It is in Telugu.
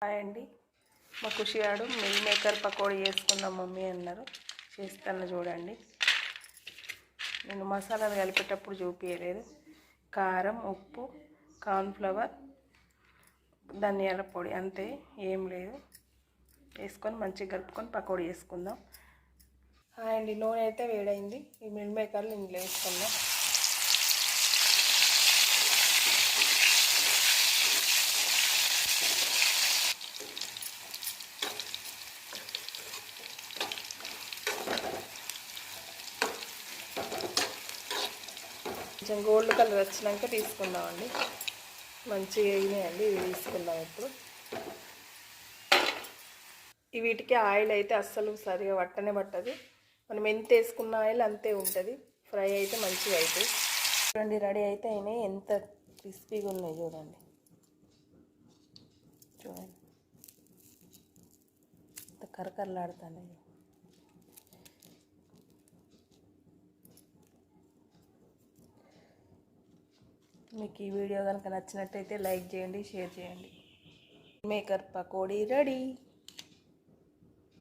హాయ్ అండి. మా ఖుషిగాడు మిల్ మేకర్ పకోడీ చేసుకుందాం మమ్మీ అన్నారు. చేస్తాను చూడండి. నేను మసాలాలు కలిపేటప్పుడు చూపించలేదు. కారం, ఉప్పు, కార్న్ఫ్లవర్, ధనియాల పొడి అంతే, ఏం లేదు. వేసుకొని మంచిగా కలుపుకొని పకోడీ చేసుకుందాం. హాయ్ అండి. నూనె అయితే వేడైంది. ఈ మిల్ మేకర్లు ఇందులో వేసుకుందాం. కొంచెం గోల్డ్ కలర్ వచ్చినాక తీసుకుందామండి. మంచిగా వేగినాయండి. ఇవి తీసుకుందాం ఇప్పుడు. వీటికి ఆయిల్ అయితే అస్సలు సరిగా పట్టదు. మనం ఎంత వేసుకున్న ఆయిల్ అంతే ఉంటుంది. ఫ్రై అయితే మంచిగా అవుతాయి. చూడండి, రెడీ అయితే అయినాయి. ఎంత క్రిస్పీగా ఉన్నాయి చూడండి. ఎంత కరకరలాడుతున్నాయి. మీకు ఈ వీడియో కనుక నచ్చినట్టయితే లైక్ చేయండి, షేర్ చేయండి. Maker pakodi ready.